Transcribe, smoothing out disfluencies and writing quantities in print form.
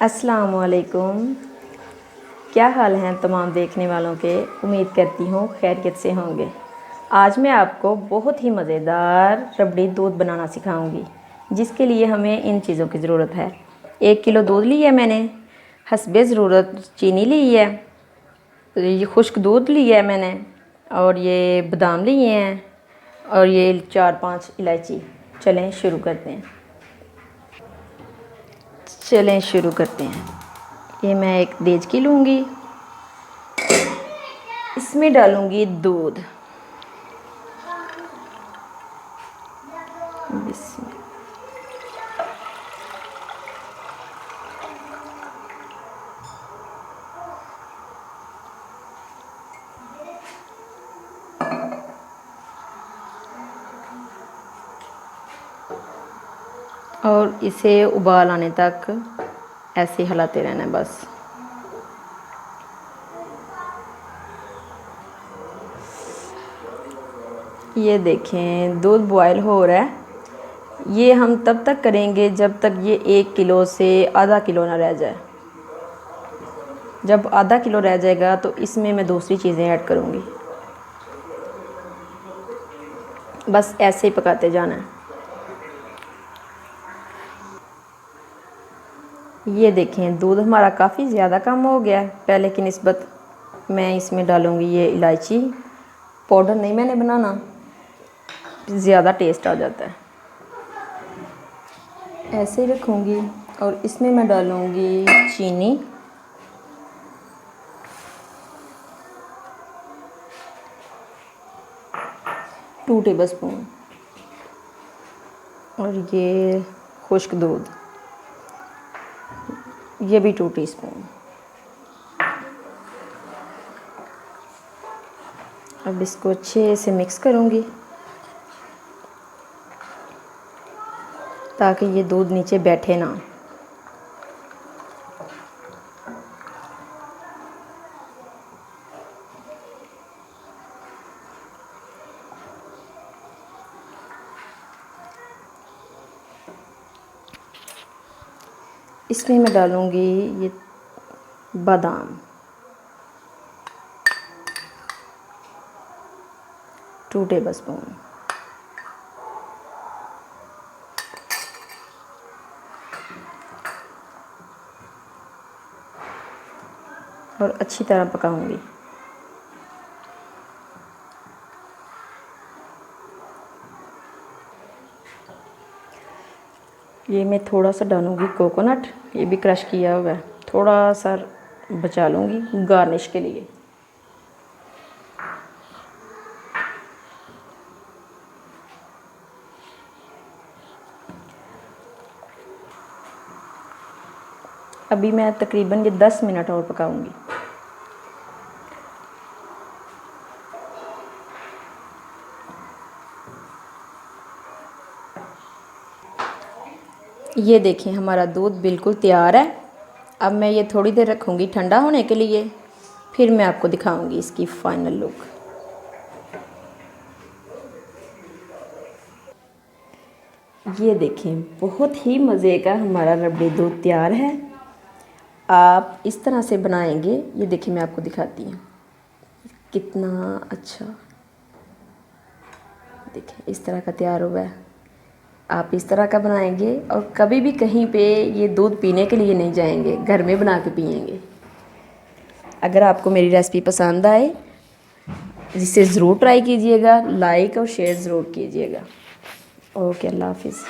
अस्सलामुअलैकुम। क्या हाल हैं तमाम देखने वालों के। उम्मीद करती हूँ खैरियत से होंगे। आज मैं आपको बहुत ही मज़ेदार रबड़ी दूध बनाना सिखाऊंगी, जिसके लिए हमें इन चीज़ों की ज़रूरत है। 1 किलो दूध लिया है मैंने, हस्बे ज़रूरत चीनी ली है, ये खुश्क दूध लिया है मैंने, और ये बादाम लिए हैं, और ये 4-5 इलायची। चलें शुरू करते हैं। ये मैं एक देचकी लूँगी, इसमें डालूँगी दूध। और इसे उबाल आने तक ऐसे हिलाते रहना है बस। ये देखें दूध बॉयल हो रहा है। ये हम तब तक करेंगे जब तक ये 1 किलो से आधा किलो ना रह जाए। जब आधा किलो रह जाएगा तो इसमें मैं दूसरी चीज़ें ऐड करूँगी। बस ऐसे ही पकाते जाना है। ये देखें दूध हमारा काफ़ी ज़्यादा कम हो गया है पहले की निस्बत। मैं इसमें डालूँगी ये इलायची पाउडर, नहीं मैंने बनाना, ज़्यादा टेस्ट आ जाता है। ऐसे ही रखूँगी और इसमें मैं डालूँगी चीनी, टू टेबल स्पून, और ये खुश्क दूध, ये भी 2 टीस्पून। अब इसको अच्छे से मिक्स करूँगी ताकि ये दूध नीचे बैठे ना। इसमें मैं डालूँगी ये बादाम, 2 टेबल स्पून, और अच्छी तरह पकाऊंगी। ये मैं थोड़ा सा डालूंगी कोकोनट, ये भी क्रश किया हुआ है, थोड़ा सा बचा लूँगी गार्निश के लिए। अभी मैं तकरीबन ये 10 मिनट और पकाऊंगी। ये देखें हमारा दूध बिल्कुल तैयार है। अब मैं ये थोड़ी देर रखूँगी ठंडा होने के लिए, फिर मैं आपको दिखाऊंगी इसकी फाइनल लुक। ये देखें बहुत ही मज़े का हमारा रबड़ी दूध तैयार है। आप इस तरह से बनाएंगे। ये देखिए मैं आपको दिखाती हूँ कितना अच्छा। देखिए इस तरह का तैयार हुआ है। आप इस तरह का बनाएंगे और कभी भी कहीं पे ये दूध पीने के लिए नहीं जाएंगे, घर में बना के पिएंगे। अगर आपको मेरी रेसिपी पसंद आए जिसे ज़रूर ट्राई कीजिएगा, लाइक और शेयर ज़रूर कीजिएगा। ओके, अल्लाह हाफिज़।